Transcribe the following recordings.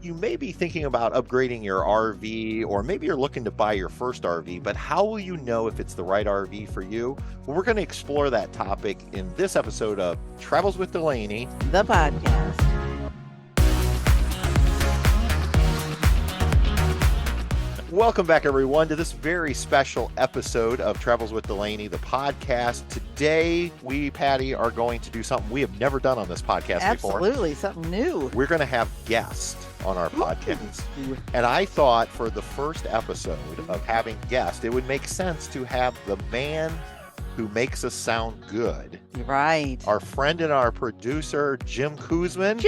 you may be thinking about upgrading your RV, or maybe you're looking to buy your first RV, but how will you know if it's the right RV for you? Well, we're going to explore that topic in this episode of Travels with Delaney, the podcast. Welcome back, everyone, to this very special episode of Travels with Delaney, the podcast. Today, we, Patty, are going to do something we have never done on this podcast before. Absolutely, something new. We're going to have guests on our podcast. And I thought for the first episode of having guests, it would make sense to have the man who makes us sound good. Right. Our friend and our producer, Jim Kuzman.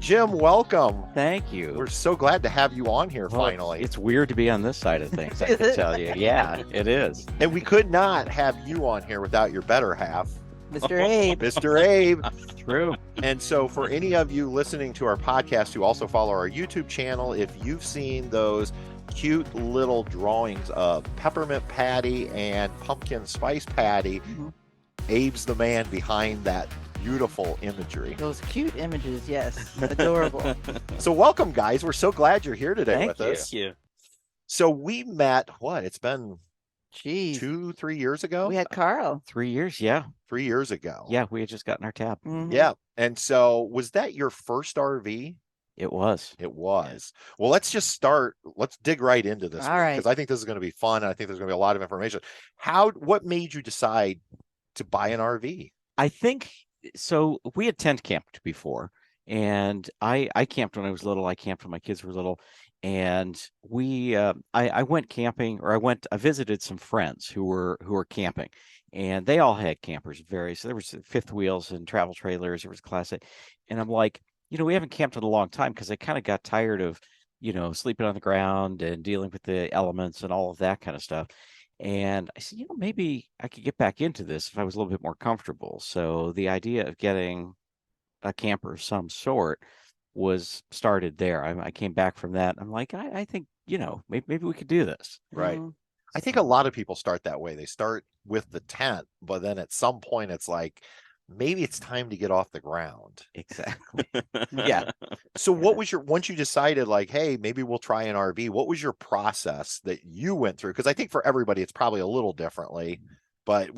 Jim, welcome. Thank you. We're so glad to have you on here finally. It's weird to be on this side of things, I can tell you. Yeah, it is. And we could not have you on here without your better half, Mr. Abe. Mr. Abe. True. And so for any of you listening to our podcast who also follow our YouTube channel, if you've seen those cute little drawings of peppermint patty and pumpkin spice patty, Abe's the man behind that beautiful imagery. Those cute images, yes. Adorable. So welcome, guys. We're so glad you're here today with us. Thank you. So we met, it's been Jeez. 2-3 years ago? We had Carl. 3 years, yeah. 3 years ago. Yeah, we had just gotten our tab. Yeah. And so was that your first RV? It was. It was. Well, let's just start. Let's dig right into this. All right. Because I think this is going to be fun. And I think there's going to be a lot of information. What made you decide to buy an RV? I think, so we had tent camped before, and I camped when I was little. I camped when my kids were little. And I went camping, or I visited some friends who were camping, and they all had campers, various. There was fifth wheels and travel trailers. There was Class A. And I'm like, we haven't camped in a long time, because I kind of got tired of, sleeping on the ground and dealing with the elements and all of that kind of stuff. And I said, maybe I could get back into this if I was a little bit more comfortable. So the idea of getting a camper of some sort was started there. I came back from that. I'm like, I think, maybe we could do this. Right. I think a lot of people start that way. They start with the tent, but then at some point it's like, maybe it's time to get off the ground. Exactly. Yeah. So what was once you decided like, hey, maybe we'll try an RV, what was your process that you went through? Because I think for everybody, it's probably a little differently, but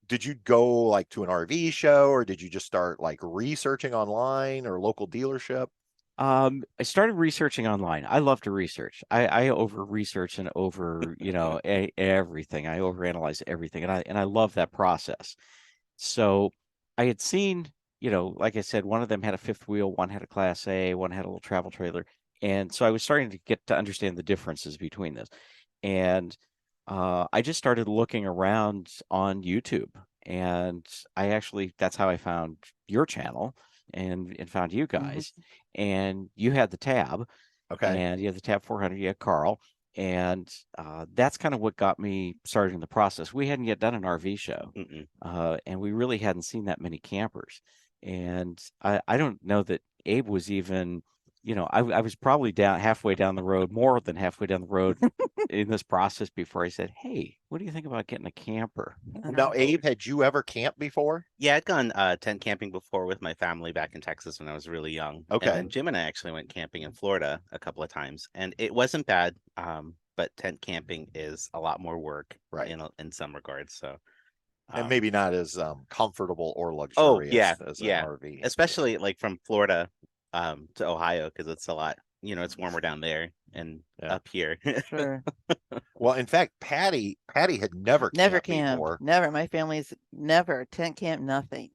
did you go like to an RV show, or did you just start like researching online or local dealership? I started researching online. I love to research. I over research and over, everything. I overanalyze everything. And I love that process. So I had seen, like I said, one of them had a fifth wheel, one had a Class A, one had a little travel trailer. And so I was starting to get to understand the differences between this. And I just started looking around on YouTube. And that's how I found your channel and found you guys. And you had the tab. Okay. And you had the tab 400, you had Carl. And that's kind of what got me started in the process. We hadn't yet done an RV show, and we really hadn't seen that many campers. And I don't know that Abe was even, I was probably halfway down the road, more than halfway down the road in this process before I said, hey, what do you think about getting a camper? Now, Abe, had you ever camped before? Yeah, I'd gone tent camping before with my family back in Texas when I was really young. Okay. And Jim and I actually went camping in Florida a couple of times, and it wasn't bad. But tent camping is a lot more work, right, in some regards. So, and maybe not as comfortable or luxurious as an RV, especially like from Florida to Ohio, because it's a lot. It's warmer down there and up here. Sure. Well, in fact, Patty had never camped before. Never. My family's never tent camp, nothing.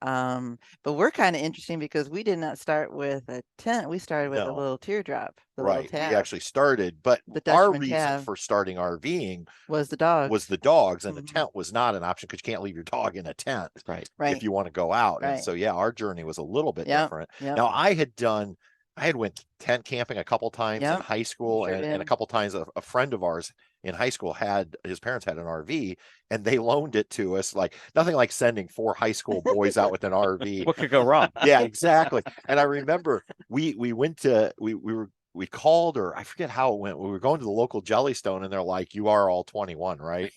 But we're kind of interesting because we did not start with a tent. We started with a little teardrop. Right. We actually started, but our reason for starting RVing was the dogs. And the tent was not an option because you can't leave your dog in a tent. Right. If you want to go out. Right. And so, our journey was a little bit different. Now, I had went tent camping a couple times in high school, and a couple times a friend of ours in high school his parents had an RV, and they loaned it to us. Like nothing like sending 4 high school boys out with an RV. What could go wrong? Yeah, exactly. And I remember we called, or I forget how it went. We were going to the local Jellystone, and they're like, you are all 21, right?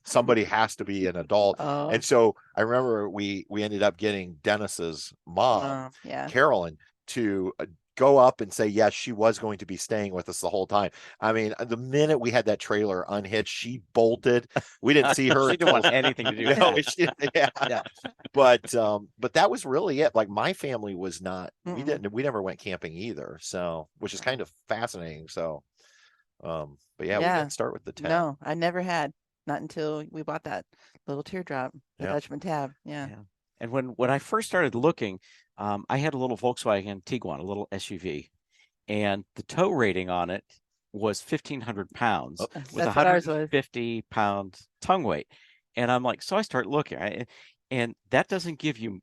Somebody has to be an adult. And so I remember we ended up getting Dennis's mom, Carolyn, to go up and say, yes, she was going to be staying with us the whole time. I mean, the minute we had that trailer unhitched, she bolted. We didn't see her. She didn't want anything to do with No, it. yeah. But that was really it. Like my family was not, we never went camping either. So, which is kind of fascinating. So, but yeah, we didn't start with the tent. No, I never had, not until we bought that little teardrop, the Yeah. Dutchman tab. Yeah. And when I first started looking, I had a little Volkswagen Tiguan, a little SUV, and the tow rating on it was 1,500 pounds with a 150-pound tongue weight. And I'm like, so I start looking, and that doesn't give you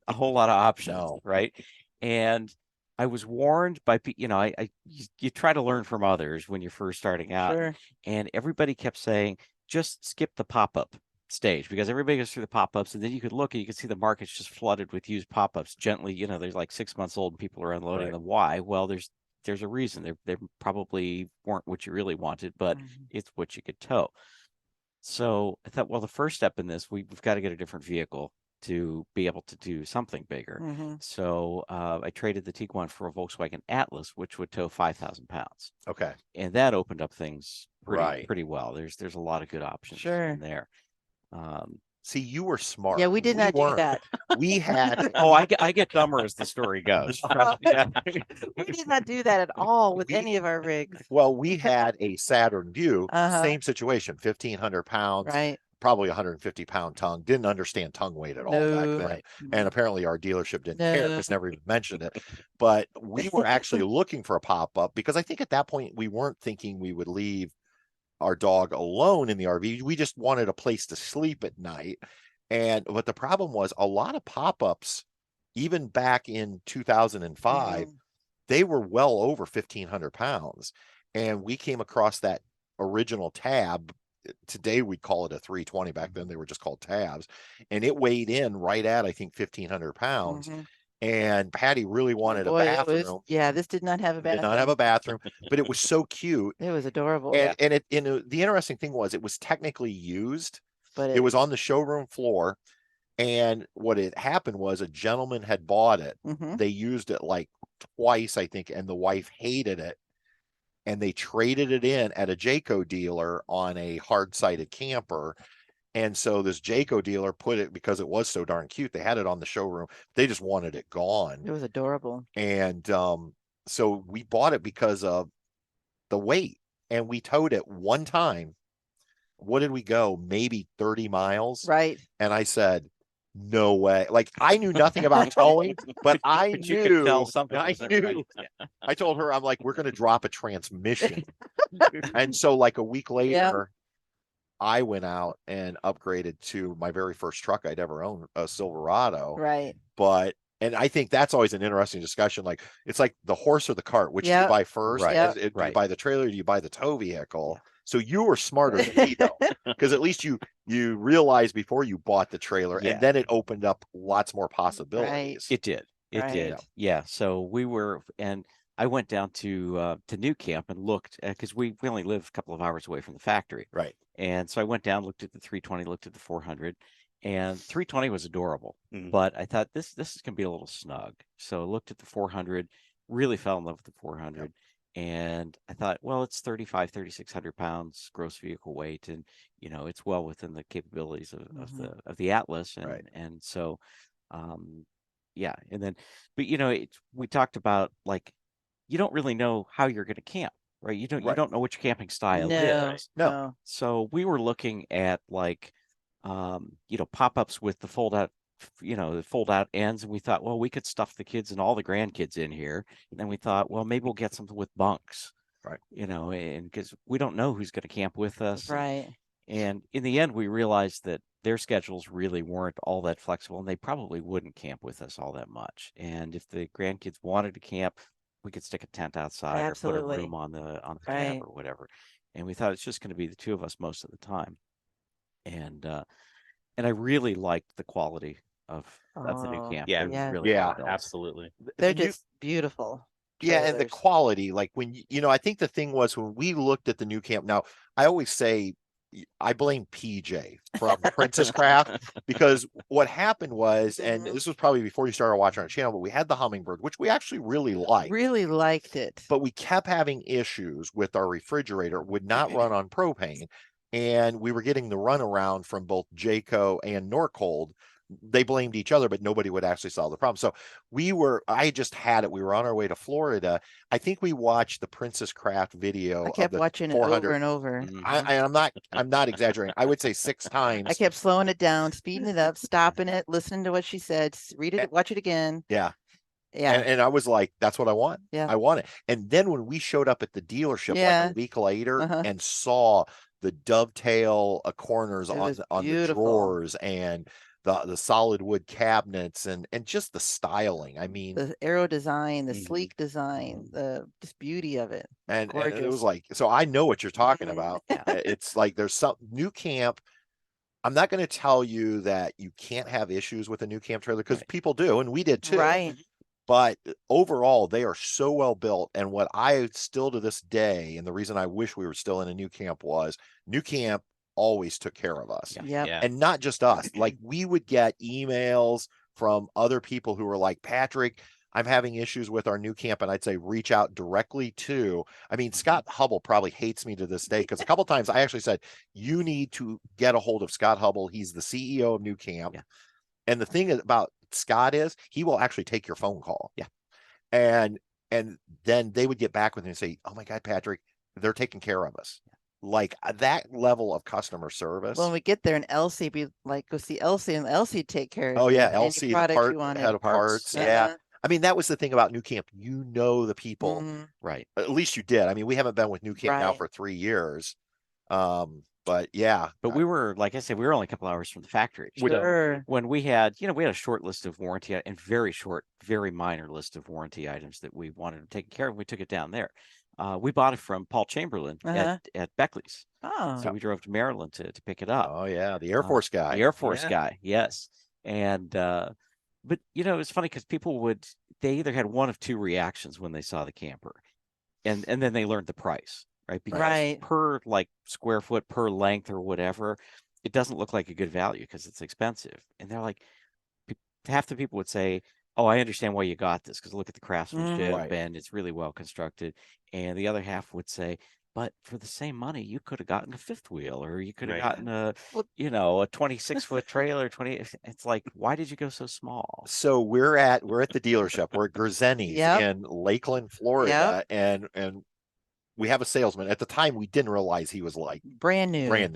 a whole lot of options, right? And I was warned by, you try to learn from others when you're first starting out, and everybody kept saying, just skip the pop-up stage, because everybody goes through the pop-ups, and then you could look and you could see the market's just flooded with used pop-ups gently. There's like 6 months old and people are unloading them. Why? Well, there's a reason. They probably weren't what you really wanted, but it's what you could tow. So I thought, well, the first step in this, we've got to get a different vehicle to be able to do something bigger. So I traded the Tiguan for a Volkswagen Atlas, which would tow 5,000 pounds. Okay. And that opened up things pretty well. There's a lot of good options in there. See, you were smart. Yeah, we did not do that. We had. I get dumber as the story goes. We did not do that at all with any of our rigs. Well, we had a Saturn View, same situation, 1,500 pounds, probably 150-pound tongue. Didn't understand tongue weight at all back then. And apparently our dealership didn't care, just never even mentioned it. But we were actually looking for a pop-up, because I think at that point we weren't thinking we would leave our dog alone in the RV. We just wanted a place to sleep at night. But the problem was a lot of pop-ups, even back in 2005, they were well over 1,500 pounds. And we came across that original tab. Today we'd call it a 320. Back then they were just called tabs. And it weighed in right at, I think, 1,500 pounds. And Patty really wanted a bathroom. This did not have a bathroom. Did not have a bathroom, but it was so cute. It was adorable. And the interesting thing was, it was technically used, but it was on the showroom floor. And what had happened was, a gentleman had bought it. They used it like twice, I think, and the wife hated it. And they traded it in at a Jayco dealer on a hard-sided camper. And so this Jayco dealer put it, because it was so darn cute, they had it on the showroom. They just wanted it gone. It was adorable. And so we bought it because of the weight, and we towed it one time. What did we go? Maybe 30 miles. Right. And I said, no way. Like, I knew nothing about towing, but I knew. You could tell something. I knew. I told her, I'm like, we're going to drop a transmission. And so like a week later, I went out and upgraded to my very first truck I'd ever owned, a Silverado. Right. And I think that's always an interesting discussion. Like, it's like the horse or the cart, which do you buy first? Do you buy the trailer? Do you buy the tow vehicle? So you were smarter than me, though, because at least you realized before you bought the trailer, and then it opened up lots more possibilities. It did. It did. Yeah. So we were, and I went down to New Camp and looked, because we only live a couple of hours away from the factory. Right. And so I went down, looked at the 320, looked at the 400, and 320 was adorable. But I thought this is going to be a little snug. So I looked at the 400, really fell in love with the 400. And I thought, well, it's 3,600 pounds gross vehicle weight, and it's well within the capabilities of the Atlas, and so, and then, but we talked about, like, you don't really know how you're going to camp, right? You don't know which camping style is. No. So we were looking at, like, pop-ups with the fold-out ends, and we thought, well, we could stuff the kids and all the grandkids in here. And then we thought, well, maybe we'll get something with bunks, right? And because we don't know who's going to camp with us, right? And in the end, we realized that their schedules really weren't all that flexible, and they probably wouldn't camp with us all that much. And if the grandkids wanted to camp, we could stick a tent outside or put a room on the cab or whatever. And we thought it's just going to be the two of us most of the time. And I really liked the quality of the new camp. Absolutely. They're just beautiful. Yeah, and the quality, like when I think the thing was, when we looked at the new camp, now I always say I blame PJ from Princess Craft, because what happened was, and this was probably before you started watching our channel, but we had the Hummingbird, which we actually really liked. Really liked it. But we kept having issues with our refrigerator, would not run on propane. And we were getting the runaround from both Jayco and Norcold. They blamed each other, but nobody would actually solve the problem. So I just had it. We were on our way to Florida. I think we watched the Princess Craft video. I kept watching it over and over. I'm not exaggerating. I would say 6 times. I kept slowing it down, speeding it up, stopping it, listening to what she said, read it, watch it again. Yeah. Yeah. And I was like, that's what I want. Yeah. I want it. And then when we showed up at the dealership like a week later and saw the dovetail corners on the drawers and the solid wood cabinets and just the styling. I mean, the aero design, the sleek design, the just beauty of it. And it was like, so I know what you're talking about. It's like there's some new camp. I'm not going to tell you that you can't have issues with a new camp trailer, because people do, and we did too. Right. But overall, they are so well built. And what I still to this day, and the reason I wish we were still in a new camp, was new camp always took care of us. Yeah. And not just us. Like, we would get emails from other people who were like, Patrick, I'm having issues with our new camp. And I'd say, reach out directly to, I mean, Scott Hubble probably hates me to this day, because a couple times I actually said, you need to get a hold of Scott Hubble. He's the CEO of new camp. And the thing about Scott is he will actually take your phone call. And then they would get back with me and say, oh my God, Patrick, they're taking care of us. Like, that level of customer service. When we get there, and Elsie be like, go see Elsie, and Elsie take care of you. Oh yeah, any Elsie, product the you wanted. head of parts. Yeah. I mean, that was the thing about new camp. You know the people. Right. At least you did. I mean, we haven't been with new camp now for 3 years. But yeah. But we were, like I said, we were only a couple hours from the factory. Sure. So when we had a short list of warranty and very short, very minor list of warranty items that we wanted to take care of, we took it down there. We bought it from Paul Chamberlain at Beckley's. Oh. So we drove to Maryland to pick it up. Oh yeah, the Air Force guy. The Air Force guy, yes. And but it's funny, because people they either had one of two reactions when they saw the camper, and then they learned the price. Right. Because per like square foot, per length or whatever, it doesn't look like a good value because it's expensive. And they're like, half the people would say, oh, I understand why you got this, because look at the craftsmanship and it's really well constructed. And the other half would say, but for the same money, you could have gotten a fifth wheel, or you could have gotten a 26-foot trailer. It's like, why did you go so small? So we're at the dealership. We're at Grzeni's in Lakeland, Florida, and we have a salesman. At the time, we didn't realize he was like brand new, green.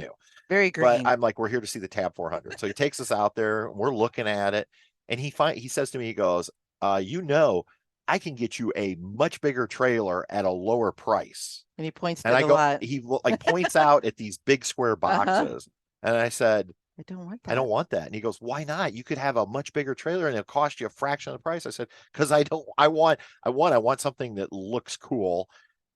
very green. But I'm like, we're here to see the Tab 400. So he takes us out there, and we're looking at it, and he says to me, he goes, I can get you a much bigger trailer at a lower price. And he points to the lot. He like points out at these big square boxes, and I said, I don't want that. I don't want that. And he goes, why not? You could have a much bigger trailer and it'll cost you a fraction of the price. I said, because I want something that looks cool.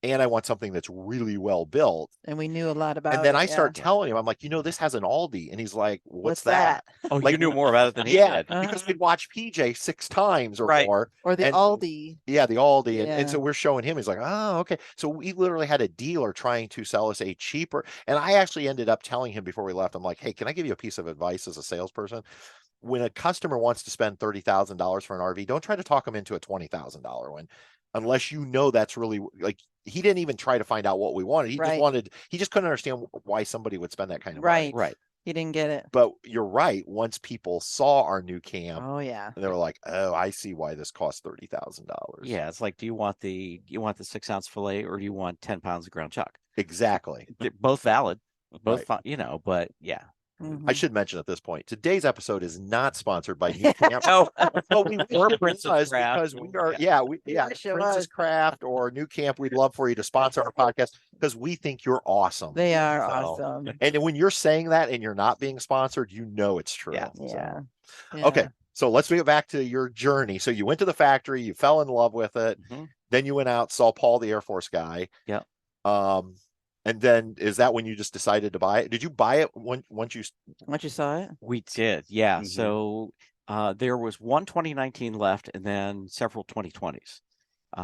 And I want something that's really well built. And we knew a lot about it. And then I start telling him, I'm like, this has an Aldi. And he's like, what's that? Oh, like, you knew more about it than he did. Because we'd watched PJ 6 times or more. Or the Aldi. Yeah, the Aldi. And so we're showing him, he's like, oh, okay. So we literally had a dealer trying to sell us a cheaper. And I actually ended up telling him before we left, I'm like, hey, can I give you a piece of advice as a salesperson? When a customer wants to spend $30,000 for an RV, don't try to talk them into a $20,000 one. Unless that's really, like, he didn't even try to find out what we wanted. He just couldn't understand why somebody would spend that kind of money. Right. He didn't get it. But you're right. Once people saw our new camp, they were like, oh, I see why this costs $30,000. Yeah. It's like, do you want the 6-ounce fillet, or do you want 10 pounds of ground chuck? Exactly. They're both valid, both fine, but yeah. I should mention at this point, today's episode is not sponsored by New Camp. But we or Princess Craft, because we are, Princess Craft or New Camp. We'd love for you to sponsor our podcast, because we think you're awesome. They are awesome. And when you're saying that and you're not being sponsored, it's true. Yeah. Okay, so let's get back to your journey. So you went to the factory, you fell in love with it, then you went out, saw Paul, the Air Force guy. Yeah. And then is that when you just decided to buy it? Did you buy it once you saw it? We did, yeah. So there was one 2019 left, and then several 2020s,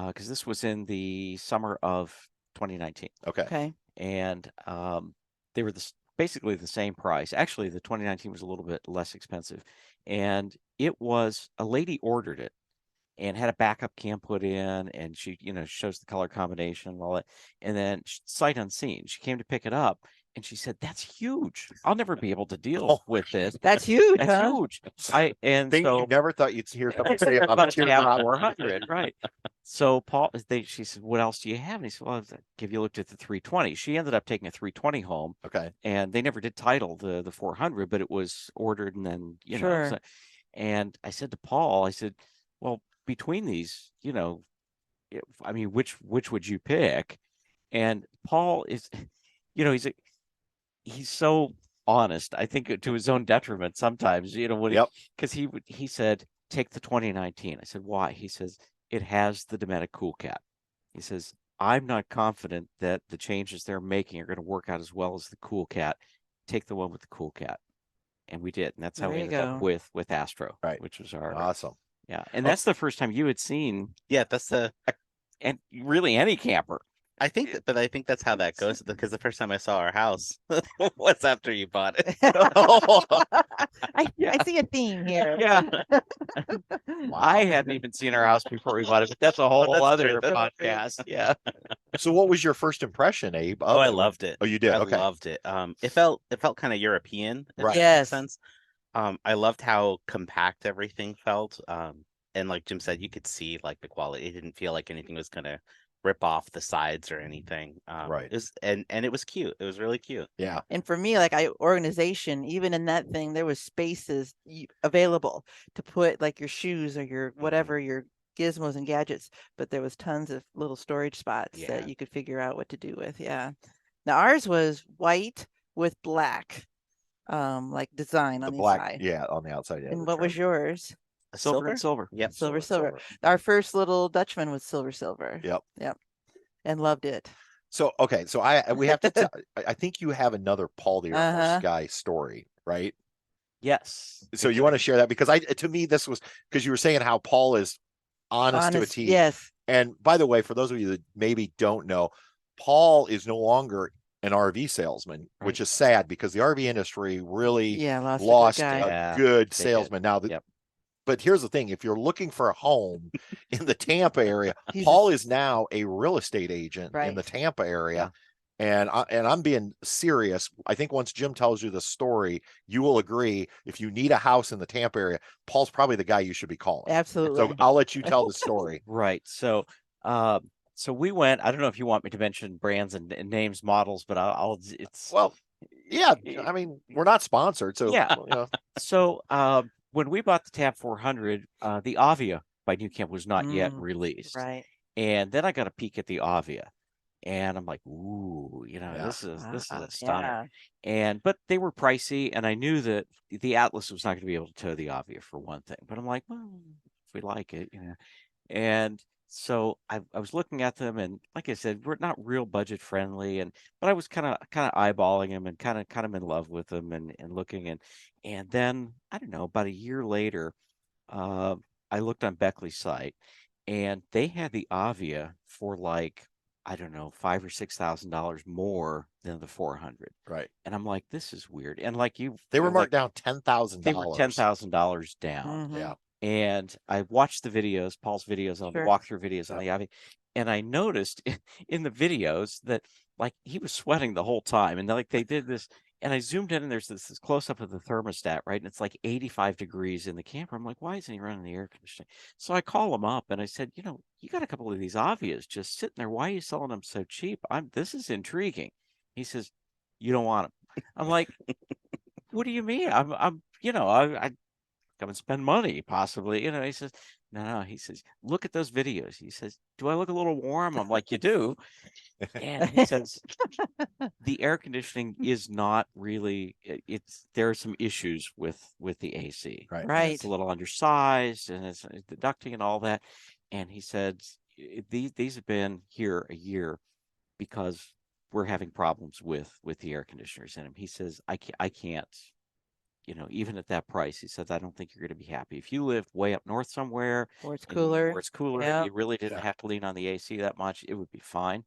because this was in the summer of 2019. Okay. And they were basically the same price. Actually, the 2019 was a little bit less expensive, and it was a lady ordered it and had a backup cam put in, and she, shows the color combination and all that. And then sight unseen, she came to pick it up, and she said, "That's huge. I'll never be able to deal with this. That's huge, That's huh? huge." Thing you never thought you'd hear somebody say about about a tab teardrop. 400, right? So she said, "What else do you have?" And he said, "Well, have you looked at the 320?" She ended up taking a 320 home. Okay. And they never did title the 400, but it was ordered, and then Sure. and I said to Paul, I said, "Well, between these, I mean, which would you pick?" And Paul is, he's so honest. I think to his own detriment sometimes. Because he said, "Take the 2019." I said, "Why?" He says, "It has the Dometic Cool Cat." He says, "I'm not confident that the changes they're making are going to work out as well as the Cool Cat. Take the one with the Cool Cat." And we did, and that's how we ended up with Astro, right? Which was our awesome. Yeah, and that's the first time you had seen. Yeah, that's and really any camper. I think that's how that goes, because the first time I saw our house was after you bought it. I see a theme here. Yeah. I hadn't even seen our house before we bought it, but that's a whole other podcast. Yeah. So what was your first impression, Abe? Oh, I loved it. Oh, you did? I Okay. loved it. It felt kind of European, right? Yes. Sense. I loved how compact everything felt. And like Jim said, you could see like the quality. It didn't feel like anything was gonna rip off the sides or anything. Right. It was, and it was cute. It was really cute. Yeah. And for me, like organization, even in that thing, there was spaces available to put like your shoes or your whatever, your gizmos and gadgets, but there was tons of little storage spots that you could figure out what to do with. Yeah. Now ours was white with black, like design on the black side. Yeah, on the outside. Yeah, and what was yours? Silver and silver. Yep. Silver. Our first little Dutchman was silver. Yep. And loved it. So okay, so we have to. I think you have another Paul the Air Force guy story, right? Yes. So you want to share that, because to me this was, because you were saying how Paul is honest to a T. Yes. And by the way, for those of you that maybe don't know, Paul is no longer an RV salesman, which is sad, because the RV industry really lost a good salesman. Now, but here's the thing: if you're looking for a home in the Tampa area, Paul is now a real estate agent in the Tampa area. And I'm being serious. I think once Jim tells you the story, you will agree. If you need a house in the Tampa area, Paul's probably the guy you should be calling. Absolutely. So I'll let you tell the story. Right. So, so we went. I don't know if you want me to mention brands and names, models, but I'll. It's yeah. I mean, we're not sponsored, so yeah. So, when we bought the Tab 400, the Avia by New Camp was not yet released. Right. And then I got a peek at the Avia, and I'm like, ooh, this is a stunner. But they were pricey, and I knew that the Atlas was not going to be able to tow the Avia for one thing. But I'm like, well, if we like it, And so I was looking at them, and like I said, we're not real budget friendly, but I was kind of eyeballing them and kind of in love with them and looking, and then I don't know, about a year later, I looked on Beckley's site, and they had the Avia for like, I don't know, $5,000 or $6,000 more than the 400. Right. And I'm like, this is weird. And like they were marked down $10,000. They were $10,000 down. Yeah. And I watched the videos, Paul's videos on the walkthrough videos on the Avia, and I noticed in the videos that like he was sweating the whole time, and like they did this, and I zoomed in, and there's this close up of the thermostat, right, and it's like 85 degrees in the camper. I'm like, why isn't he running the air conditioning? So I call him up and I said, you got a couple of these Avias just sitting there. Why are you selling them so cheap? This is intriguing. He says, you don't want them. I'm like, what do you mean? I come and spend money, possibly. He says, no. He says, look at those videos. He says, do I look a little warm? I'm like, you do. And he says, the air conditioning is not really. There are some issues with the AC. Right. It's a little undersized, and it's the ducting and all that. And he said, these have been here a year because we're having problems with the air conditioners in them. He says, I can't. Even at that price, he says, I don't think you're going to be happy. If you lived way up north somewhere, where it's cooler, you really didn't have to lean on the AC that much, it would be fine.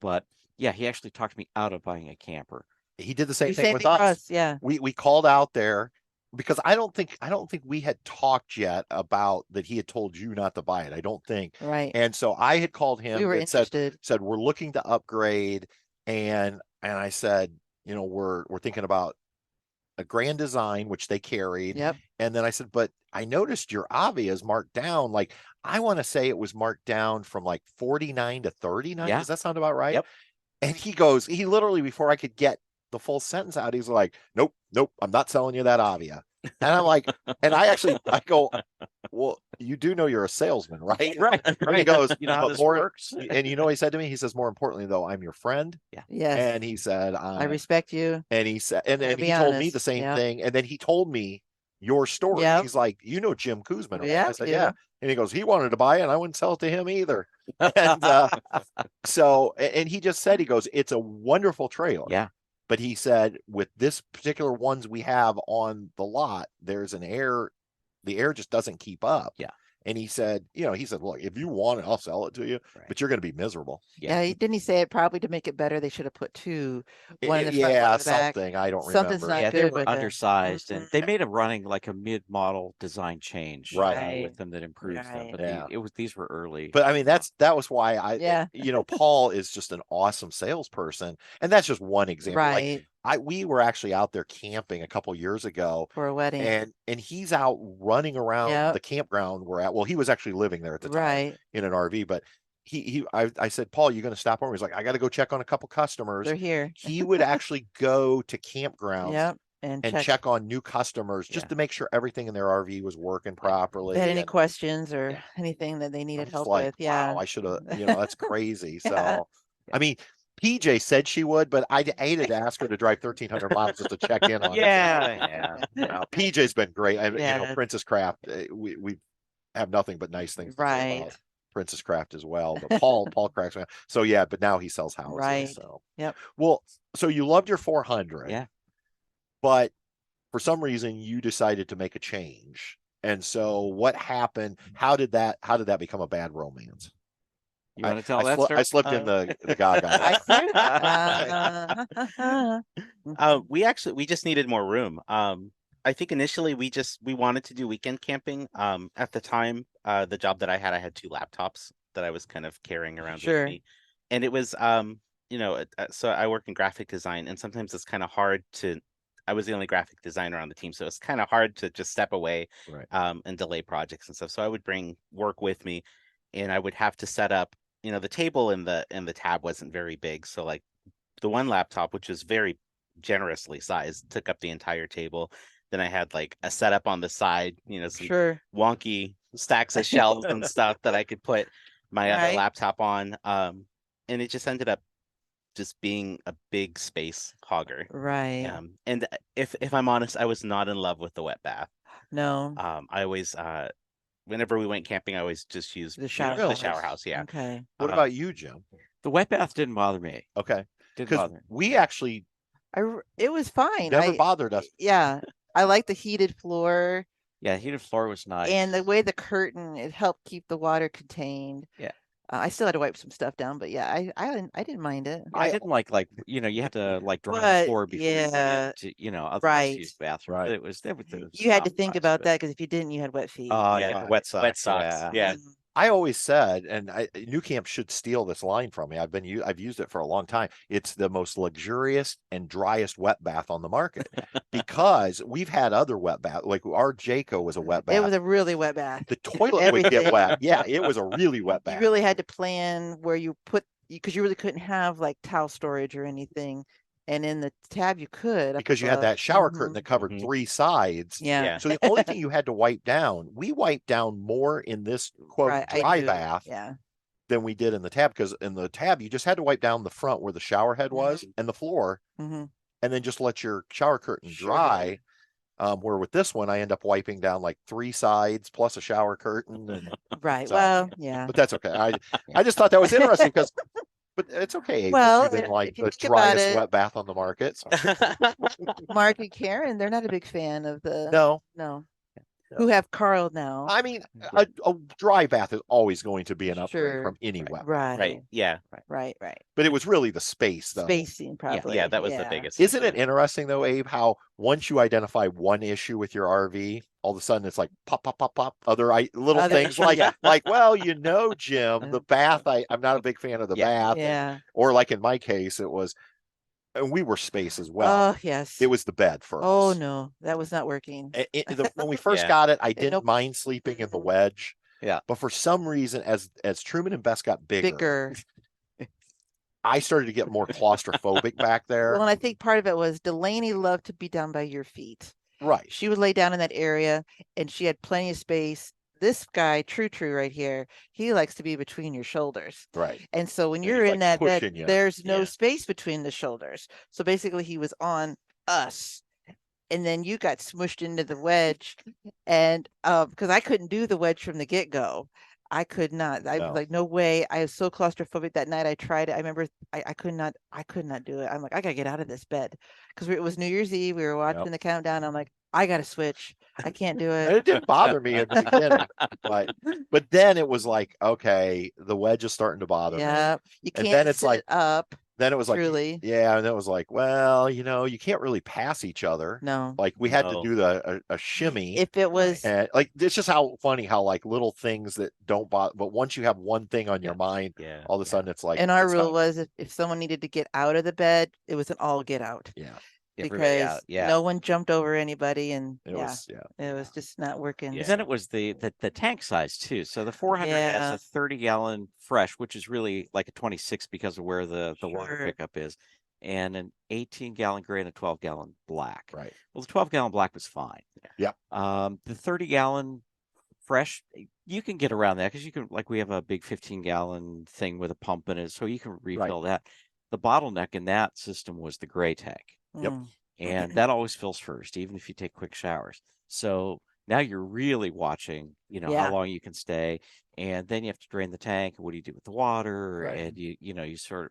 But yeah, he actually talked me out of buying a camper he did the same Do thing same with thing for us. Yeah. We called out there because I don't think we had talked yet about that he had told you not to buy it. I don't think. Right. And so I had called him We were and said interested. we're looking to upgrade, and I said, we're thinking about a Grand Design, which they carried. Yep. And then I said, but I noticed your Avia is marked down. Like, I want to say it was marked down from like 49 to 39. Yeah. Does that sound about right? Yep. And he literally, before I could get the full sentence out, he's like, nope, I'm not selling you that Avia. And I'm like, and I go, well, you do know you're a salesman, right? Right. And he goes, You know how "But this more," works. and what he said to me? He says, more importantly, though, I'm your friend. Yes. And he said, I respect you. and he said, and Gotta he be told me honest. the same Yep. thing. And then he told me your story. Yep. He's like, Jim Kuzman, right? Yeah, I said, we yeah. do. And he goes, he wanted to buy it, and I wouldn't sell it to him either. And and he just said, he goes, it's a wonderful trailer. Yeah. But he said, with this particular ones we have on the lot, there's the air just doesn't keep up. Yeah. And he said, look, if you want it, I'll sell it to you, Right. but you're going to be miserable. Yeah. Didn't he say it probably to make it better? They should have put two, one in the front, one Yeah, in the back. something. I don't Something's remember. not Yeah, they good were with it. undersized, and they Mhm. made them running like a mid-model design change Right. with them that improves them. Right. But Yeah. these were early. But I mean, that was why Yeah. Paul is just an awesome salesperson, and that's just one example. Right. Like we were actually out there camping a couple years ago, For a wedding. and he's out running around Yep. the campground we're at. Well, he was actually living there at the time Right. in an RV, but I said, Paul, you going to stop over? He's like, I got to go check on a couple customers. They're here. He would actually go to campgrounds Yep. and check. check on new customers just Yeah. to make sure everything in their RV was working properly. They had any and questions or Yeah. anything that they I'm needed just help like, with. Yeah. wow, I should have, that's crazy. So, Yeah. I mean, PJ said she would, but I hated to ask her to drive 1,300 miles just to check in on it. Yeah. PJ's been great. Yeah. Princess Craft, we have nothing but nice things to say Right. about Princess Craft as well. But Paul cracks me up. So yeah, but now he sells houses. Right. So Yep. Well, so you loved your 400. Yeah. But for some reason you decided to make a change. And so what happened? How did that become a bad romance? You want to tell that I story? slipped in the gaga. We just needed more room. I think initially we wanted to do weekend camping. At the time, the job that I had 2 laptops that I was kind of carrying around Sure. with me, and it was so I work in graphic design, and sometimes it's kind of hard to. I was the only graphic designer on the team, so it's kind of hard to just step away, Right. and delay projects and stuff. So I would bring work with me, and I would have to set up. The table in the tab wasn't very big, so like the one laptop, which was very generously sized, took up the entire table. Then I had like a setup on the side, some Sure. wonky stacks of shelves and stuff that I could put my other Right. laptop on. And it just ended up just being a big space hogger. Right. And if I'm honest, I was not in love with the wet bath. No. I always whenever we went camping, I always just used The shower the house. shower house. Yeah. Okay. What about you, Jim? The wet bath didn't bother me. Okay. Didn't Because bother me. we actually It was fine. never bothered us. Yeah. I like the heated floor Yeah, heated floor was nice. and the way the curtain, it helped keep the water contained. Yeah. I still had to wipe some stuff down, but yeah, I didn't mind it. I didn't like you had to like dry the But, floor before you yeah, went to, otherwise right. use the bathroom. Right. But it was You had to some think parts about of it. that because if you didn't, you had wet feet. Oh Yeah, yeah, Right. wet socks. Wet socks. Yeah. Mhm. I always said, and New Camp should steal this line from me. I've used it for a long time. It's the most luxurious and driest wet bath on the market because we've had other wet bath. Like our Jayco was a wet bath. It was a really wet bath. The toilet would get Everything. wet. Yeah, it was a really wet bath. You really had to plan where you put, because you really couldn't have like towel storage or anything. And in the tab, you could. up because you had above. that shower curtain Mhm. that covered Mhm. 3 sides. Yeah. Yeah. So the only thing you had to wipe down, we wiped down more in this quote Right, I dry do. bath Yeah. than we did in the tab, because in the tab you just had to wipe down the front where the shower head was and the floor, hmm and then just let your shower curtain Sure. dry. Where with this one I end up wiping down like 3 sides plus a shower curtain, and Right. So- Well, yeah. but that's okay. I just thought that was interesting because. But it's okay. Abe, Well, you've been like if you the think about driest it- wet bath on the market. So. Mark and Karen, they're not a big fan of the. No, No. who have Carl now. I mean, a dry bath is always going to be an upgrade Sure. from any wet bath. Right. Yeah. Right. But it was really the space, though. Spacing, probably. Yeah, that was the biggest. Isn't it issue. interesting, though, Abe, how once you identify one issue with your RV, all of a sudden it's like pop, pop, pop, pop, other little Other- things like, yeah. well, Jim, the bath, I'm not a big fan of the bath. Yeah. Or like in my case, it was, and we were space as well. Oh, yes. It was the bed for Oh, us. no, that was not working. When we first Yeah. got it, I didn't nope. mind sleeping in the wedge. Yeah. But for some reason, as Truman and Bess got bigger. I started to get more claustrophobic back there. Well, and I think part of it was Delaney loved to be down by your feet. Right. She would lay down in that area and she had plenty of space. This guy, True right here, he likes to be between your shoulders. Right. And so when And you're he's, in like, that bed, pushing you. there's no Yeah. space between the shoulders. So basically he was on us. And then you got smushed into the wedge. And because I couldn't do the wedge from the get-go. I could not. I No. was like, no way. I was so claustrophobic that night. I tried it. I remember I could not do it. I'm like, I gotta get out of this bed. Because it was New Year's Eve. We were watching the countdown. I'm like, I gotta switch. I can't do And it. it didn't bother me in the beginning. But then it was like, okay, the wedge is starting to bother me. Yeah. You And can't then it's sit like, up. Then it was like, Truly. yeah, and it was like, well, you can't really pass each other. No. Like we had to No. do a shimmy. If it was And like it's just how funny how like little things that don't bother, but once you have one thing on your mind, Yeah. all of a sudden it's like. and our it's rule not- was if someone needed to get out of the bed, it was an all get out. Yeah, Everybody Because out, yeah. no one jumped over anybody and it was. Yeah, it was just not working. Yeah. Because then it was the tank size too. So the 400 Yeah. has a 30-gallon fresh, which is really like a 26 because of where the water Sure. pickup is, and an 18-gallon gray and a 12-gallon black. right. Well, the 12-gallon black was fine. Yeah. The 30-gallon fresh, you can get around that because you can, like, we have a big 15-gallon thing with a pump in it, so you can refill that. The bottleneck in that system was the gray tank. Yep. Mm. And that always fills first, even if you take quick showers. So now you're really watching, Yeah. how long you can stay, and then you have to drain the tank. What do you do with the water? Right. And you you're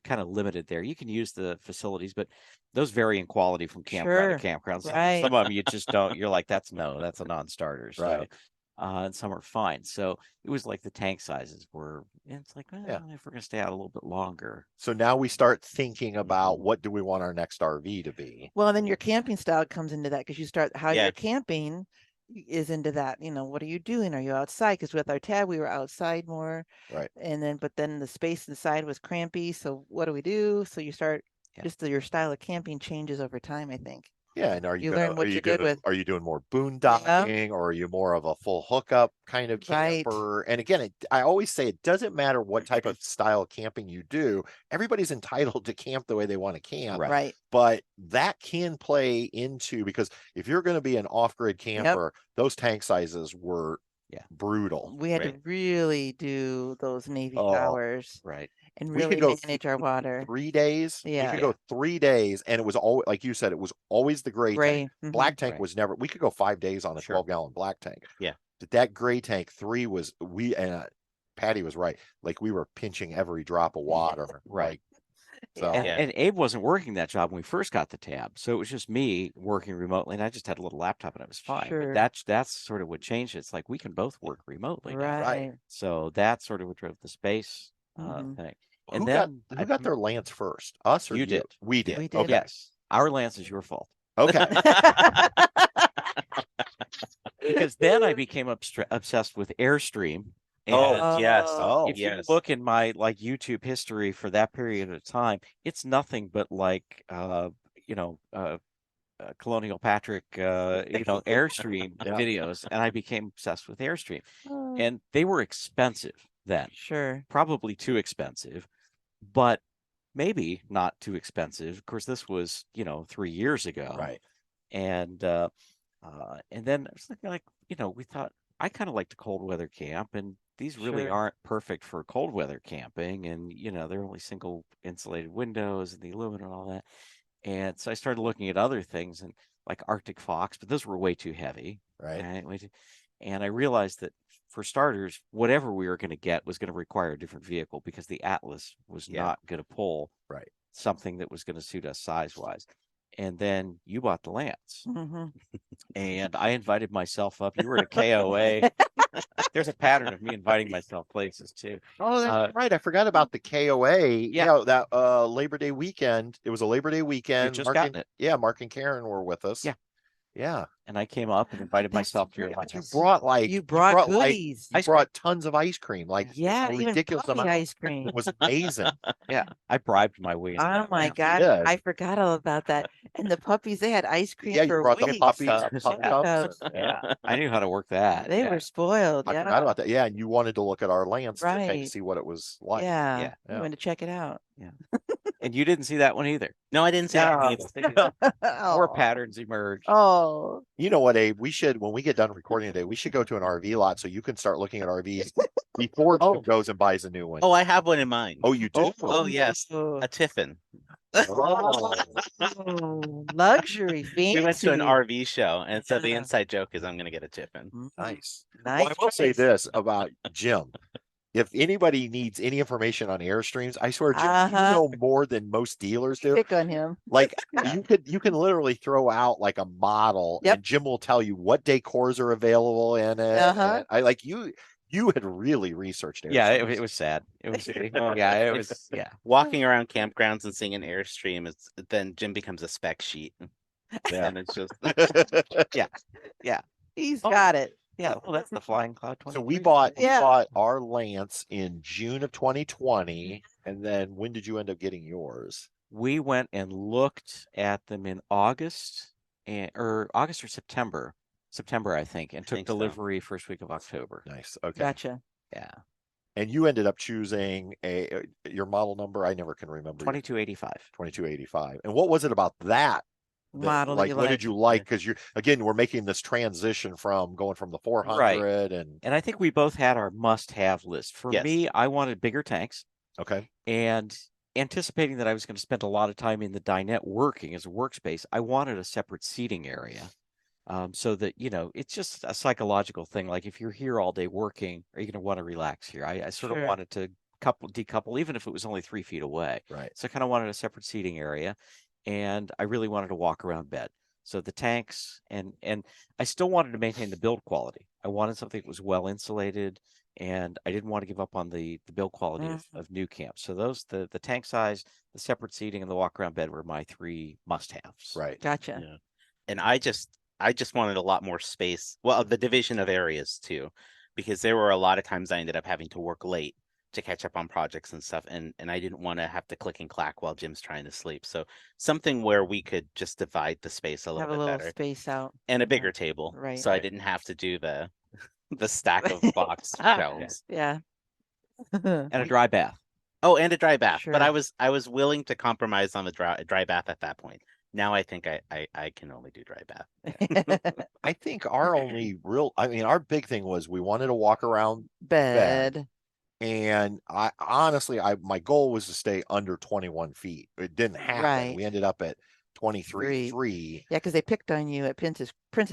kind of limited there. You can use the facilities, but those vary in quality from campground to campground. Right. Some of them you just don't. You're like, that's a non-starter. So, Right. and some are fine. So it was like the tank sizes were. And it's like, well, if we're gonna stay out a little bit longer. So now we start thinking about what do we want our next RV to be. Well, and then your camping style comes into that because you start how Yeah. you're camping is into that. What are you doing? Are you outside? Because with our tab, we were outside more. Right. And but then the space inside was crampy. So what do we do? So you start your style of camping changes over time, I think. Yeah, and are you, You gonna, learn what are you you're good gonna- with. Are you doing more boondocking, or are you more of a full hookup kind of Right. camper? And again, I always say it doesn't matter what type of style of camping you do. Everybody's entitled to camp the way they want to camp. Right. But that can play into, because if you're going to be an off-grid camper, those tank sizes were brutal. We had to Right. really do those Navy Oh, showers Right. and We could really go manage our water. 3 days. Yeah. We could go 3 days, and it was always, like you said, it was always the gray tank. Gray. Mhm. Black tank Right. was never. We could go 5 days on a Sure. 12-gallon black tank. Yeah. But that gray tank 3 was Patty was right. Like we were pinching every drop of water. Right. So And, Yeah. and Abe wasn't working that job when we first got the tab, so it was just me working remotely, and I just had a little laptop, and I was fine. Sure. But that's sort of what changed it. It's like we can both work remotely now. Right. So that's sort of what drove the space Mhm. thing. who And got then who got their Lance first? Us or You did. We did. We did. Okay. Yes, our Lance is your fault Okay. because then I became obsessed with Airstream. And Oh, yes. Oh. if yes. you look in my YouTube history for that period of time, it's nothing but like Colonial Patrick Airstream Yeah. videos, and I became obsessed with Airstream. Oh, And they were expensive then, sure. probably too expensive, but maybe not too expensive. Of course, this was 3 years ago, Right. and then I was thinking, like, we thought I kind of like to cold weather camp, and these really Sure. aren't perfect for cold weather camping, and they're only single insulated windows and the aluminum and all that. And so I started looking at other things, and like Arctic Fox, but those were way too heavy. Right. Way too, and I realized that for starters, whatever we were going to get was going to require a different vehicle because the Atlas was Yeah. not going to pull Right. something that was going to suit us size wise. and then you bought the lands, Hmm. and I invited myself up. You were at a KOA. There's a pattern of me inviting myself places too. Oh, that's right. I forgot about the KOA. Yeah. Yeah, that Labor Day weekend. It was a Labor Day weekend. just Mark gotten and, it. Yeah, Mark and Karen were with us. Yeah. Yeah. And I came up and invited That's myself to your right. lunch. You brought You brought like goodies. you brought tons of ice cream, like Yeah, a even ridiculous puppy amount. ice cream. It was amazing. Yeah, I bribed my way into Oh that. my Yeah. God, did. I forgot all about that. And the puppies, they had ice cream Yeah, you for brought the weeks. puppy Cups, pup yeah. cups. Cups. Yeah, I knew how to work that. They yeah. were spoiled. I Yeah. forgot about that. Yeah, and you wanted to look at our lands to kind of Right. see what it was like. Yeah. Yeah. You Yeah. went to check it out. And you didn't see that one either. No, I didn't see No. that. More Oh. patterns emerged. Oh. You know what, Abe? We should, when we get done recording today, we should go to an RV lot so you can start looking at RVs before Jim goes and buys a new one. Oh, I have one in mind. Oh, you do? Oh, yes, Oh. a Tiffin. Oh, luxury, fancy. We went to an RV show, and so the Yeah. inside joke is I'm going to get a Tiffin. Nice. Nice. Well, I will say choice. this about Jim. If anybody needs any information on Airstreams, I swear, Jim, you Uh-huh. know more than most dealers do. Pick on him. Like you can literally throw out like a model, Yep. and Jim will tell you what decors are available in it. Uh-huh. And I like you had really researched Yeah, Airstreams. it was sad. It was yeah, it was yeah. Walking around campgrounds and seeing an Airstream, then Jim becomes a spec sheet. Yeah. And it's just He's got it. Yeah, well, that's the Flying Cloud 20. So we bought Yeah. our Lance in June of 2020, and then when did you end up getting yours? We went and looked at them in August or September, I think, and took think so. delivery first week of October. Nice. Okay. Gotcha. Yeah, And you ended up choosing your model number. I never can remember. 2285. 2285. And what was it about that? Model that Like, you what like. did you like? Because we're making this transition from going from the 400 and And I think we both had our must-have list. For Yes. me, I wanted bigger tanks, okay. and anticipating that I was going to spend a lot of time in the dinette working as a workspace, I wanted a separate seating area. So that, it's just a psychological thing. Like if you're here all day working, are you going to want to relax here? I sort Sure. of wanted to decouple, even if it was only 3 feet away. Right. So I kind of wanted a separate seating area, and I really wanted to walk around bed. So the tanks and I still wanted to maintain the build quality. I wanted something that was well insulated, and I didn't want to give up on the build quality of new camps. So the tank size, the separate seating, and the walk around bed were my 3 must-haves. Right. Gotcha. Yeah. And I just wanted a lot more space. Well, the division of areas too, because there were a lot of times I ended up having to work late to catch up on projects and stuff, and I didn't want to have to click and clack while Jim's trying to sleep. So something where we could just divide the space a Have little a bit little better, space out. and a bigger table, Right. so I didn't have to do the stack of box shelves. Yeah. And a dry bath. Oh, and a dry bath. But Sure. I was willing to compromise on the dry bath at that point. Now I think I can only do dry bath. I think our our big thing was we wanted to walk around Bed. and I honestly, my goal was to stay under 21 feet. It didn't happen. Right. We ended up at 23.3. Yeah, because they picked on you at Princess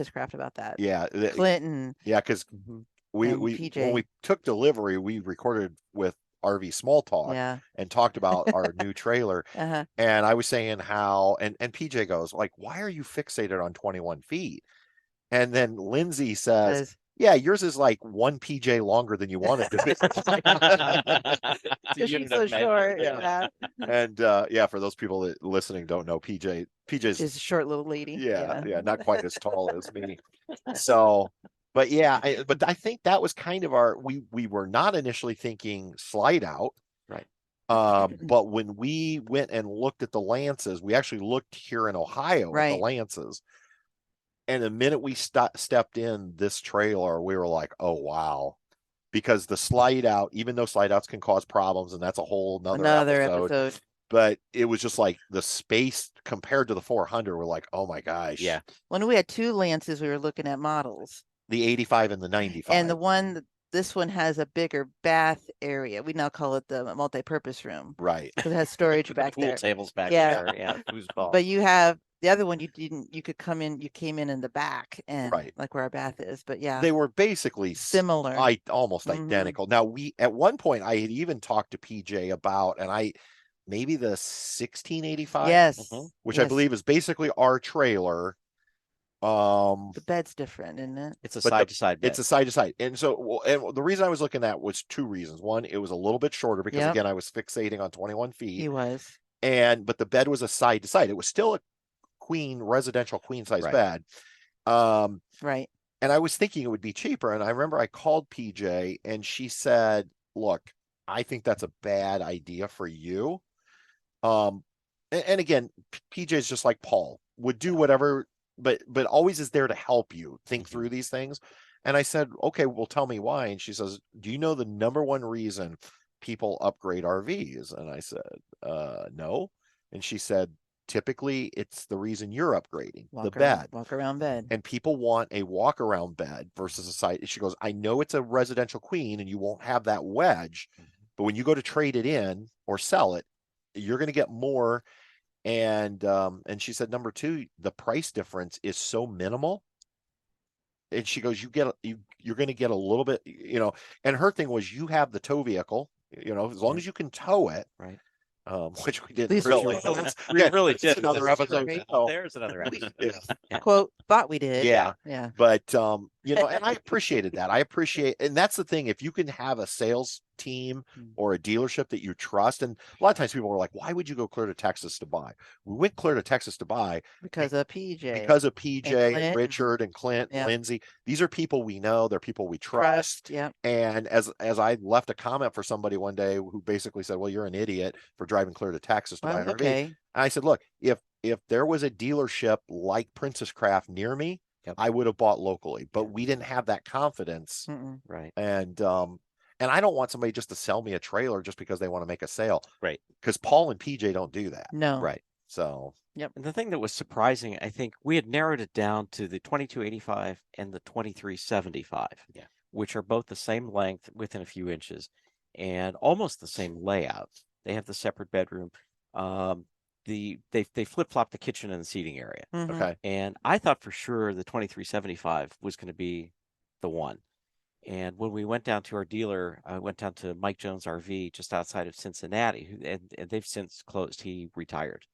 Craft about that. Yeah. Clinton. Yeah. Because and when PJ. we took delivery, we recorded with RV Small Talk Yeah. and talked about our new trailer. Uh-huh. And I was saying how, and PJ goes like, why are you fixated on 21 feet? And then Lindsay says, yeah, yours is like 1 PJ longer than you wanted to be. Because she's so short. Yeah. And for those people that listening don't know, PJ's She's a short little lady. yeah, not quite as tall as me. So, but yeah, I think that was kind of we were not initially thinking slide out. Right. But when we went and looked at the Lances, we actually looked here in Ohio at the Lances. And the minute we stepped in this trailer, we were like, oh, wow. Because the slide out, even though slide outs can cause problems, and that's a whole another episode. But it was just like the space compared to the 400, we're like, oh my gosh. Yeah. When we had 2 Lances, we were looking at models. The 85 and the 95. And this one has a bigger bath area. We now call it the multi-purpose room. Right. Because it has storage back Pool there. tables back Yeah. there. Yeah. Foosball. But you have the other one, you came in the back and Right. like where our bath is. But yeah, They were basically similar. almost Mhm. identical. Now at one point I had even talked to PJ about, and maybe the 1685, Yes. which I yes. believe is basically our trailer. The bed's different, isn't it? It's a But side to side bed. It's a side to side. And so, and the reason I was looking at was two reasons. One, it was a little bit shorter because Yep. again, I was fixating on 21 feet. He was. But the bed was a side to side. It was still a residential queen size Right. bed. Right. And I was thinking it would be cheaper. And I remember I called PJ and she said, look, I think that's a bad idea for you. And again, PJ is just like Paul, would do whatever, but always is there to help you think through these things. And I said, okay, well, tell me why. And she says, do you know the number one reason people upgrade RVs? And I said, no. And she said, typically it's the reason you're upgrading, the bed. Walk around bed. And people want a walk around bed versus a side. She goes, I know it's a residential queen and you won't have that wedge, but when you go to trade it in or sell it, you're going to get more. And she said, number two, the price difference is so minimal. And she goes, you're going to get a little bit, and her thing was, you have the tow vehicle, as long as you can tow it. Right. Which we didn't Please really. We really It's did. another episode. There's another episode. Yeah. Quote, thought we did. Yeah. Yeah. But and I appreciated that. And that's the thing. If you can have a sales team or a dealership that you trust, and a lot of times people are like, why would you go clear to Texas to buy? We went clear to Texas to buy Because of PJ. because of PJ, Clint. Richard, and Clint, Yeah. Lindsay. These are people we know. They're people we trust. Yeah. And as I left a comment for somebody one day who basically said, well, you're an idiot for driving clear to Texas to buy Well, an RV. okay. And I said, look, if there was a dealership like Princess Craft near me, I would have bought locally, but we didn't have that confidence. Right. And I don't want somebody just to sell me a trailer just because they want to make a sale. Right. Because Paul and PJ don't do that. No. Right. So. Yep. And the thing that was surprising, I think we had narrowed it down to the 2285 and the 2375. Yeah. Which are both the same length within a few inches and almost the same layout. They have the separate bedroom. They flip-flop the kitchen and the seating area. Okay. And I thought for sure the 2375 was going to be the one. And when we went down to our dealer, I went down to Mike Jones RV just outside of Cincinnati, and they've since closed. He retired.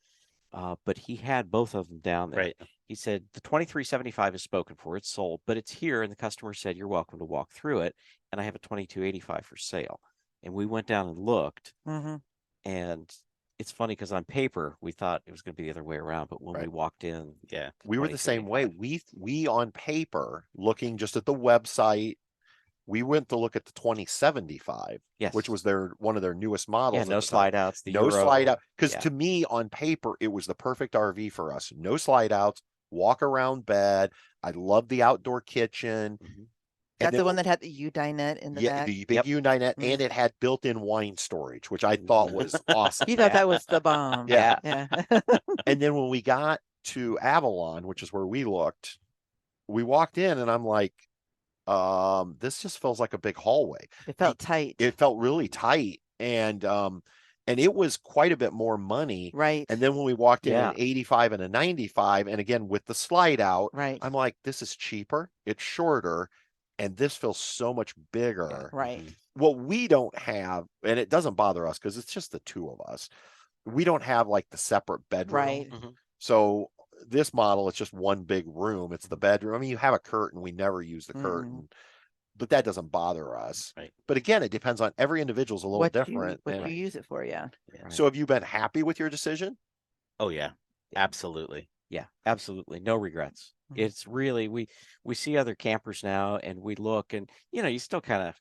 But he had both of them down there. Right. He said the 2375 is spoken for, it's sold, but it's here. And the customer said, you're welcome to walk through it. And I have a 2285 for sale. And we went down and looked. And it's funny because on paper, we thought it was going to be the other way around. But when we walked in, we were the same way. We on paper, looking just at the website, we went to look at the 2075, which was one of their newest models. Yeah, no slide outs. No slide out. Because to me, on paper, it was the perfect RV for us. No slide outs, walk around bed. I love the outdoor kitchen. That's the one that had the U dinette in the back. The big U dinette, and it had built-in wine storage, which I thought was awesome. You thought that was the bomb. Yeah. Yeah. And then when we got to Avalon, which is where we looked, we walked in and I'm like, this just feels like a big hallway. It felt tight. It felt really tight. And it was quite a bit more money. Right. And then when we walked in an 85 and a 95, and again with the slide out, right, I'm like, this is cheaper, it's shorter, and this feels so much bigger. Right. What we don't have, and it doesn't bother us because it's just the two of us, we don't have like the separate bedroom. Right. So this model, it's just one big room. It's the bedroom. I mean, you have a curtain. We never use the curtain, but that doesn't bother us. Right. But again, it depends on every individual's a little different. What you use it for, yeah. So have you been happy with your decision? Oh yeah, absolutely. Yeah, absolutely. No regrets. It's really, we see other campers now and we look and, you still kind of,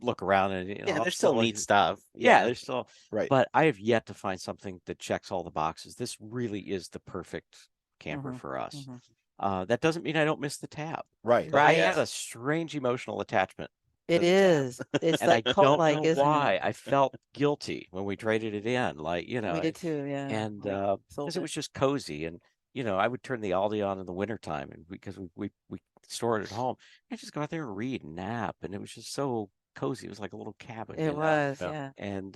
look around and, there's still neat stuff. Yeah, there's still, right. But I have yet to find something that checks all the boxes. This really is the perfect camper for us. That doesn't mean I don't miss the tab. Right. I had a strange emotional attachment. It is. It's and like I don't like, know why. I felt guilty when we traded it in. Like, we did too, yeah. And because it was just cozy. And, I would turn the Aldi on in the wintertime and because we store it at home. I just go out there and read and nap. And it was just so cozy. It was like a little cabin. It was, yeah. And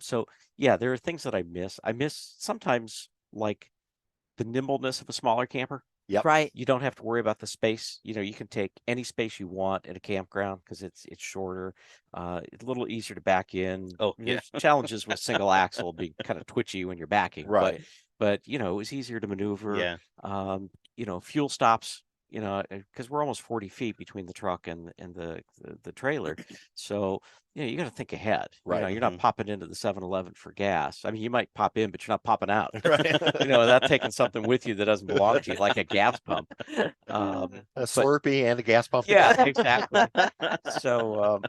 so, yeah, there are things that I miss. I miss sometimes like the nimbleness of a smaller camper. Yep. Right. You don't have to worry about the space. You know, you can take any space you want at a campground because it's shorter. It's a little easier to back in. Oh, There's challenges with single axle being kind of twitchy when you're backing, Right. but you know, it was easier to maneuver. Yeah. You know, fuel stops, you know, because we're almost 40 feet between the truck and the trailer. So, you know, you got to think ahead. Right. You know, you're not popping into the 7-Eleven for gas. I mean, you might pop in, but you're not popping out. Right. You know, without taking something with you that doesn't belong to you, like a gas pump. A Slurpee and a gas pump. Yeah, exactly. So,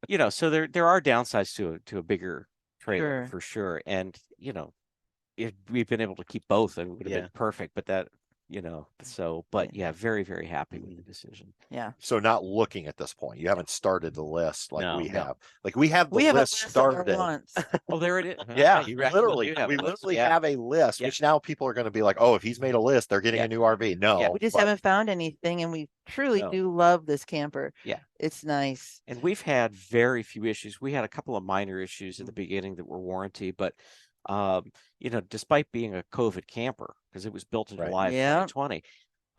you know, so there are downsides to a bigger trailer Sure. for sure. And, you know, we've been able to keep both and it would have Yeah. been perfect, but that, you know, so, but yeah, very, very happy with the decision. Yeah. So not looking at this point. You haven't started the list like No, we no. have. Like we have the We have a list list of our started. wants. Oh, there it is. Yeah, you actually literally. do have We a list. literally Yeah. have a list, Yeah. which now people are going to be like, oh, if he's made a list, they're getting Yeah. a new RV. No, Yeah. We just but- haven't found anything, and we truly No. do love this camper. Yeah. It's nice. And we've had very few issues. We had a couple of minor issues at the beginning that were warranty, but you know, despite being a COVID camper, because it was built in Right. July of Yeah. 2020,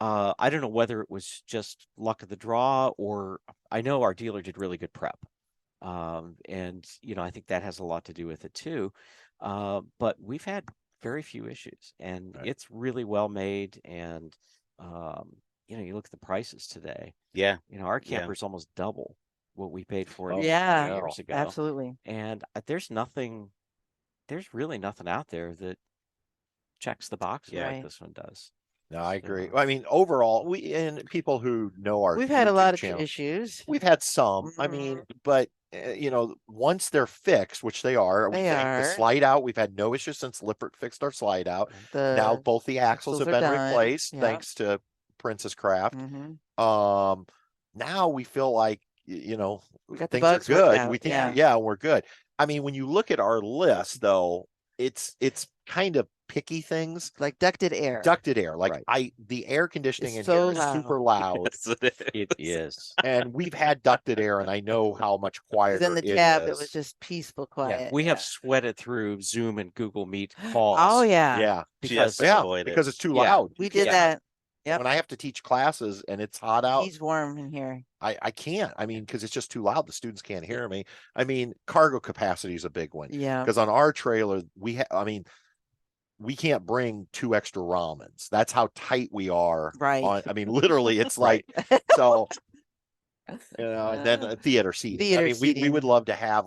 I don't know whether it was just luck of the draw or I know our dealer did really good prep. And you know, I think that has a lot to do with it too. But we've had very few issues and Right. it's really well made. And you know, you look at the prices today, Yeah. you know, our Yeah. camper's almost double what we paid for it Oh, Yeah. years ago. Absolutely. And there's really nothing out there that checks the boxes Yeah. like Right. this one does. No, I agree. So, I mean, overall, we and people who know our We've had a YouTube lot of channel, issues. we've had some. I mean, but you know, once they're fixed, which they are, we They think are. the slide out. We've had no issues since Lippert fixed our slide out. Now The both the axles have are been done. replaced Yeah. thanks to Princess Craft. Mhm. Now we feel like you know We got the things are bugs worked good. out, We think yeah. yeah, we're good. I mean, when you look at our list though, it's kind of picky things. Like ducted air. Ducted air, like Right. the air conditioning It's in here so is loud. super loud, Yes, it it is. and we've had ducted air, and I know how much quieter Then the it tab, it is. was just peaceful, Yeah, quiet. we have yeah. sweated through Zoom and Google Meet calls. Oh yeah. yeah, because Just yeah, avoid it. because it's too Yeah. loud. We You did can't- that. Yep. when I have to teach classes and it's hot out. He's warm in here. I can't. I mean, because it's just too loud. The students can't hear me. I mean, cargo capacity is a big one. Yeah. Because on our trailer, I mean, we can't bring 2 extra ramens. That's how tight we are. Right. I mean, literally, it's Right. like so. You know, and then theater seating. Theater I mean, we seating. would love to have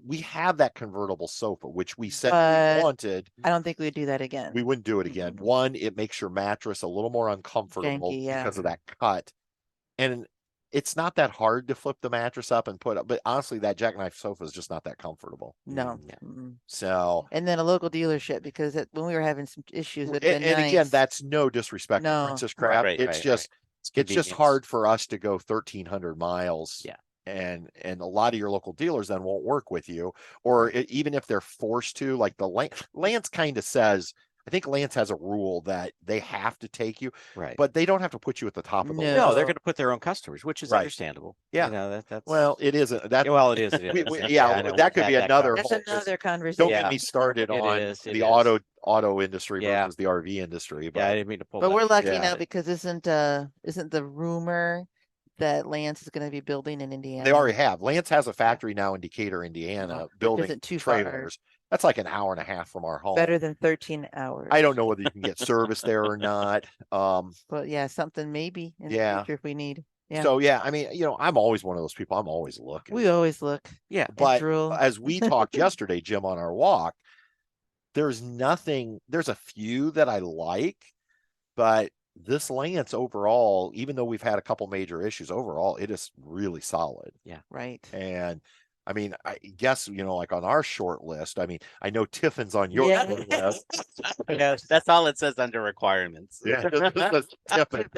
we have that convertible sofa, which we said But we wanted. I don't think we'd do that again. We wouldn't do it again. Mhm. One, it makes your mattress a little more uncomfortable Janky, yeah. because of that cut. And it's not that hard to flip the mattress up and put up, but honestly, that jackknife sofa is just not that comfortable. No. Yeah. Mm-mm. So, And then a local dealership because when we were having some issues, it'd and, been nice. again, that's no disrespect to No. Princess Craft. Right, it's right, just it's just convenience. hard for us to go 1,300 miles. Yeah. And a lot of your local dealers then won't work with you, or even if they're forced to, like Lance kind of says, I think Lance has a rule that they have to take you, Right. but they don't have to put you at the top of the No. list. No, they're going to put their own customers, which is Right. understandable. Yeah. You know, that's Well, it isn't that. yeah, well, it is. It is. Yeah, I know. that could be another That's whole- another Don't conversation. Yeah. get me started It on is, it the is. auto industry Yeah. versus the RV industry. But Yeah, I didn't mean to pull But that. we're lucky Yeah. now because isn't the rumor that Lance is going to be building in Indiana? they already have. Lance has a factory now in Decatur, Indiana, building isn't too far. trailers. That's like an hour and a half from our home. Better than 13 hours. I don't know whether you can get service there or not. But yeah, something maybe in Yeah. the future if we need. Yeah. So yeah, I mean, I'm always one of those people. I'm always looking. We always look. Yeah. and But drool. as we talked yesterday, Jim, on our walk, there's a few that I like, but this Lance overall, even though we've had a couple major issues overall, it is really solid. Right. And I mean, I guess, like on our short list, I mean, I know Tiffin's on your Yeah. short list. Yeah, that's all it says under requirements. Yeah, just Tiffin.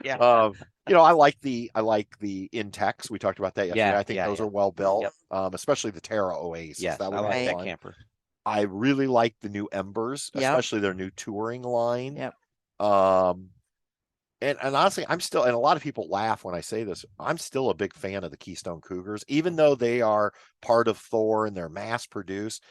Yeah. I like the Intex. We talked about that yesterday. Yeah, I think yeah, those yeah. are well built, Yep. especially the Terra Oasis. Yes, I That was like that fun. camper. I really like the new Embers, Yep. especially their new touring line. Yep. And honestly, I'm still, and a lot of people laugh when I say this, I'm still a big fan of the Keystone Cougars, even though they are part of Thor and they're mass produced.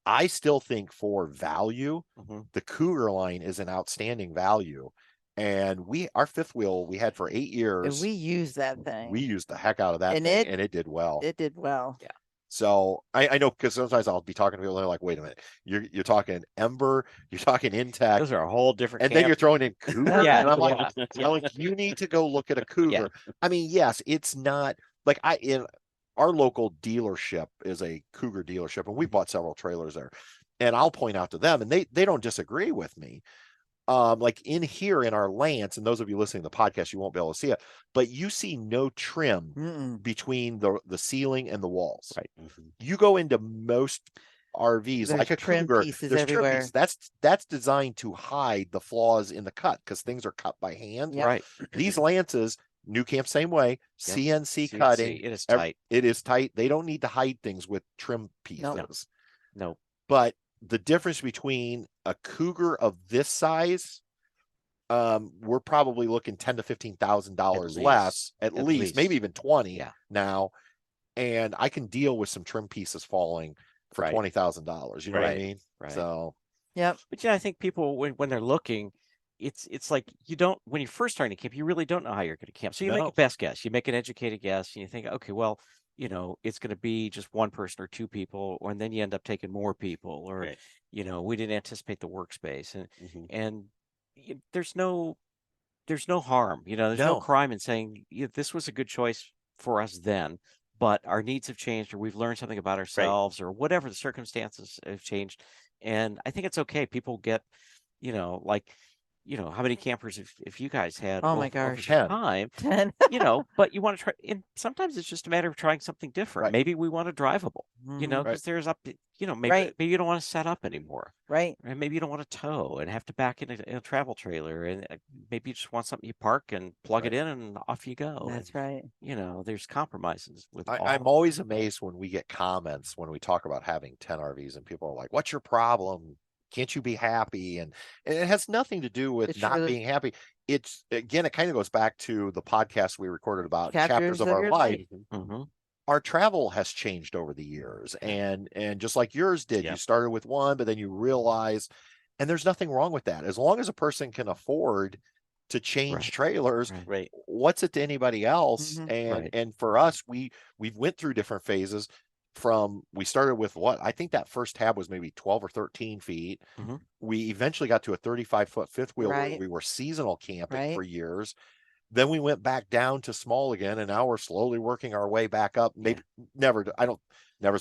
I still think for value, Mhm. the Cougar line is an outstanding value. And our fifth wheel we had for 8 And years. we use that thing. We used the heck out of that And thing, it- and it did well. It did well. Yeah. So I know, because sometimes I'll be talking to people and they're like, wait a minute, you're talking Ember, you're talking Intech, Those are a whole different and then you're camp. throwing in Cougar. Yeah, And I'm like, yeah, I'm like, you need to go look at a Cougar. I mean, yes, it's not like in our local dealership is a Cougar dealership, and we bought several trailers there. And I'll point out to them, and they don't disagree with me. Like in here in our Lance, and those of you listening to the podcast, you won't be able to see it, but you see no trim Mm-mm. between the ceiling and the walls. Right. You go into most RVs There's like a trim Cougar, pieces there's trim everywhere. pieces. That's designed to hide the flaws in the cut, because things are cut by hand. Yep. Right. These Lances, New Camp, same way, Yep. CNC CNC, cutting. it is ev- tight. It is tight. They don't need to hide things with trim pieces. No. But the difference between a Cougar of this size, we're probably looking $10,000 to $15,000 less, at least, maybe even 20 Yeah. now. And I can deal with some trim pieces falling for Right. $20,000. You know what I Right. mean? Right. So Yep. But yeah, I think people when they're looking, it's like you don't when you're first starting to camp, you really don't know how you're going to camp. So you make No. a best guess, you make an educated guess, and you think, okay, well, it's going to be just one person or two people, and then you end up taking more people, or Right. we didn't anticipate the workspace, and Mhm. and there's no harm, there's no No. crime in saying this was a good choice for us then, but our needs have changed, or we've learned something about ourselves, or whatever the circumstances have changed. And I think it's okay. People get, like, how many campers if you guys had Oh my over gosh. 10. time, 10. but you want to try, and sometimes it's just a matter of trying something different. Right. Maybe we want a drivable, Mhm. because there's maybe Right. maybe you don't want to set up anymore. Right. And maybe you don't want to tow and have to back in a travel trailer, and maybe you just want something you park and plug it in and off you go. That's right. And, there's compromises with I'm all. always amazed when we get comments when we talk about having 10 RVs, and people are like, what's your problem? Can't you be happy? And it has nothing to do with It's not really- being happy. It's, again, it kind of goes back to the podcast we recorded about chapters of our your life. Mhm. Our travel has changed over the years, and just like yours did, Yeah. you started with one, but then you realize, and there's nothing wrong with that. As long as a person can afford to change Right. trailers, Right. Right. what's it to anybody else? Mhm. And Right. and for us, we've went through different phases. We started with what I think that first tab was maybe 12 or 13 feet. Mhm. We eventually got to a 35-foot fifth wheel where Right. we were seasonal camping Right. for years. Then we went back down to small again, and now we're slowly working our way back up. Maybe never's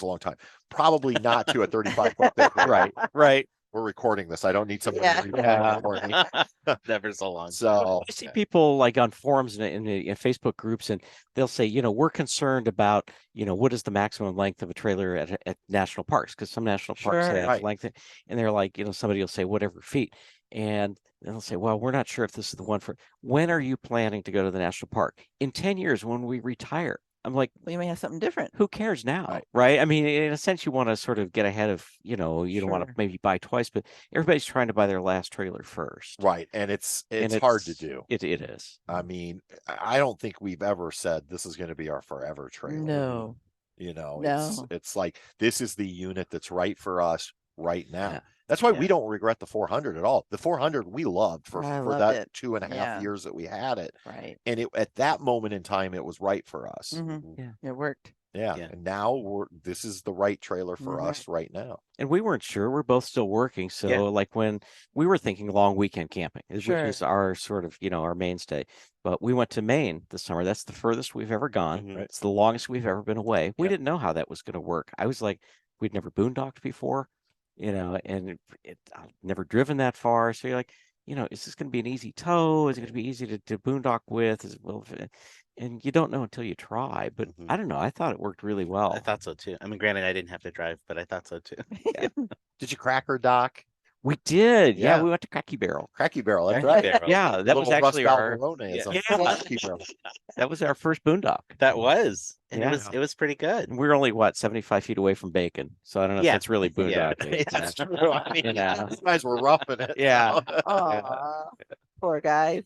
a long time. Probably not to a 35-foot fifth wheel. Right. Right. We're recording this. I don't need somebody Yeah. to record for me. Never so long. So I see people like on forums and in Facebook groups, and they'll say, we're concerned about, what is the maximum length of a trailer at national parks? Because some national parks Sure. have Right. length, and they're like, somebody will say whatever feet, and they'll say, well, we're not sure if this is the one for. When are you planning to go to the national park? In 10 years when we retire? I'm like, Well, you may have something different. who cares now, Right. right? I mean, in a sense, you want to sort of get ahead of, you don't want to Sure. maybe buy twice, but everybody's trying to buy their last trailer first. right, and it's And hard to do. It is. I mean, I don't think we've ever said this is going to be our forever trailer. No. It's like this is the unit that's right for us right now. Yeah. That's why Yeah. we don't regret the 400 at all. The 400 we loved for I for loved that it. 2.5 Yeah. years that we had it, Right. and at that moment in time it was right for us. Mhm. It worked. Yeah, Yeah. and now this is the right trailer for Mhm. us right now. And we weren't sure. We're both still working. So Yeah. like when we were thinking long weekend camping, which Sure. is our sort of, our mainstay. But we went to Maine this summer. That's the furthest we've ever gone. Mhm. It's the longest we've ever been away. We Yep. didn't know how that was going to work. I was like, we'd never boondocked before, and I've never driven that far. So you're like, is this going to be an easy tow? Is it going to be easy to boondock with? And you don't know until you try. But Mhm. I don't know. I thought it worked really well. I thought so too. I mean, granted, I didn't have to drive, but I thought so too. Did you cracker dock? We did. Yeah, Yeah. we went to Cracky Barrel. Cracky Barrel, that's Cracky right. Barrel. Yeah, that was Little actually Russ our Valderone is Yeah. on Yeah. Cracky Barrel. that was our first boondock. That was, and Yeah. it was pretty good. And we're only 75 feet away from Bacon, so I don't know if Yeah. that's really Yeah. boondocking. That's true. I mean, Yeah. you guys were roughing it. Yeah. Aw, poor guys.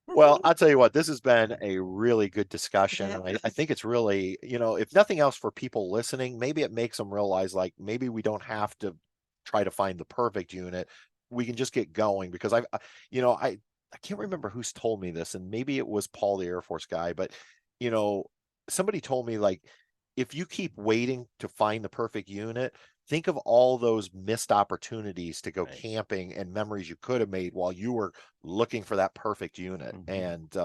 Well, I'll tell you what, this has been a really good discussion. Yeah. And I think it's really, if nothing else for people listening, maybe it makes them realize like maybe we don't have to try to find the perfect unit. We can just get going, because I can't remember who's told me this, and maybe it was Paul, the Air Force guy, but somebody told me, like, if you keep waiting to find the perfect unit, think of all those missed opportunities to go camping and memories you could have made while you were looking for that perfect unit. And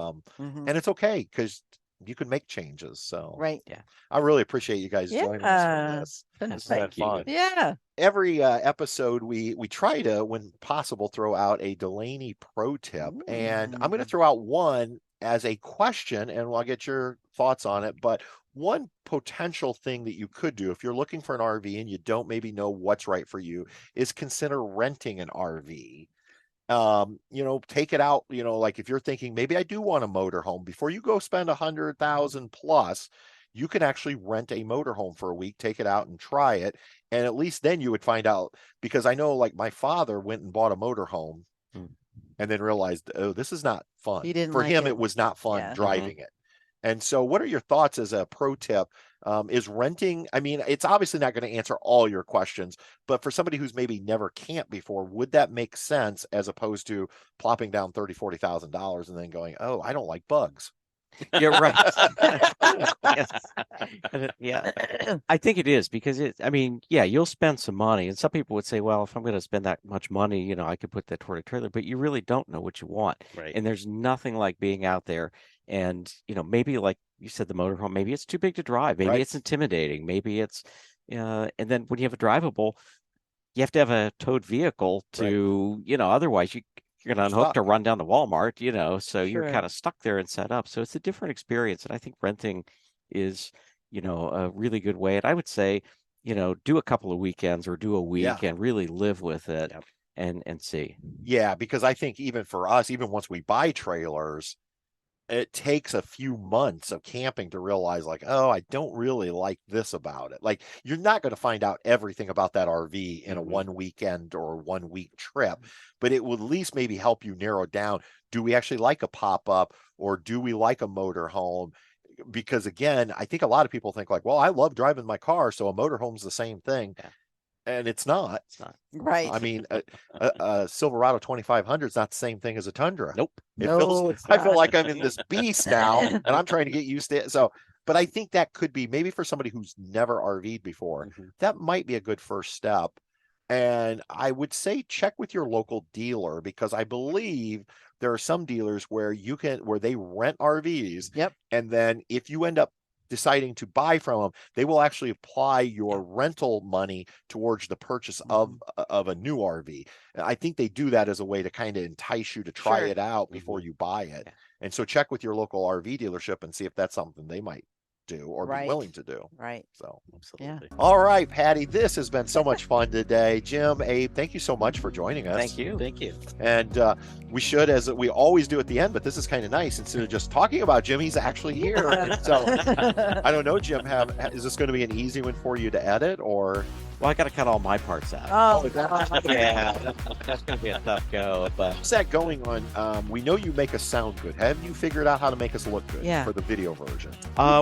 it's okay, because you can make changes. So yeah, I really appreciate you guys joining us for this. It's been fun. Yeah. Every episode we try to, when possible, throw out a Delaney pro tip. And I'm going to throw out one as a question, and I'll get your thoughts on it. But one potential thing that you could do if you're looking for an RV and you don't maybe know what's right for you is consider renting an RV. Take it out, like if you're thinking, maybe I do want a motorhome, before you go spend 100,000 plus, you can actually rent a motorhome for a week, take it out and try it. And at least then you would find out, because I know, like, my father went and bought a motorhome and then realized, oh, this is not fun. He didn't for like him. it. It was not fun driving it. And so what are your thoughts as a pro tip? Is renting, I mean, it's obviously not going to answer all your questions, but for somebody who's maybe never camped before, would that make sense, as opposed to plopping down $30,000-$40,000 and then going, oh, I don't like bugs? Yeah, right. Yeah, I think it is, because you'll spend some money, and some people would say, well, if I'm going to spend that much money, I could put that toward a trailer, but you really don't know what you want. Right. And there's nothing like being out there and, maybe, like you said, the motorhome, maybe it's too big to drive. Maybe it's intimidating. Maybe it's, and then when you have a drivable, you have to have a towed vehicle to, otherwise you're going to unhook to run down to Walmart, so you're kind of stuck there and set up. So it's a different experience. And I think renting is, a really good way. And I would say, do a couple of weekends or do a week and really live with it and see. Yeah, because I think even for us, even once we buy trailers, it takes a few months of camping to realize, like, oh, I don't really like this about it. Like, you're not going to find out everything about that RV in a 1 weekend or 1 week trip, but it will at least maybe help you narrow down, do we actually like a pop-up, or do we like a motorhome? Because again, I think a lot of people think, like, well, I love driving my car, so a motorhome's the same thing. And it's not. It's not. Right. I mean, a Silverado 2500 is not the same thing as a Tundra. Nope. I feel like I'm in this beast now, and I'm trying to get used to it. So, but I think that could be, maybe for somebody who's never RV'd before, that might be a good first step. And I would say check with your local dealer, because I believe there are some dealers where they rent RVs. Yep. And then if you end up deciding to buy from them, they will actually apply your rental money towards the purchase of a new RV. And I think they do that as a way to kind of entice you to try it out before you buy it. And so check with your local RV dealership and see if that's something they might do or be willing to do. Right. So Absolutely. all right, Patty, this has been so much fun today. Jim, Abe, thank you so much for joining us. Thank you. Thank you. And we should, as we always do at the end, but this is kind of nice, instead of just talking about Jim, he's actually here. So I don't know, Jim, is this going to be an easy one for you to edit, or? Well, I got to cut all my parts out. Oh, Yeah, that's going to be a tough go, but How's that going on? We know you make us sound good. Have you figured out how to make us look good for the video version?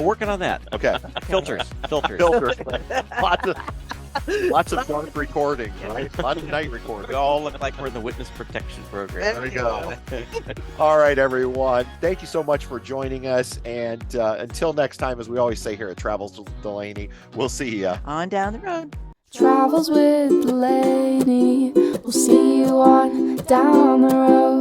working on that. Okay. Filters. Filters. Lots of dark recording, right? A lot of night recording. We all look like we're in the witness protection program. There we go. All right, everyone. Thank you so much for joining us. And until next time, as we always say here at Travels with Delaney, we'll see you on down the road. Travels with Delaney. We'll see you on down the road.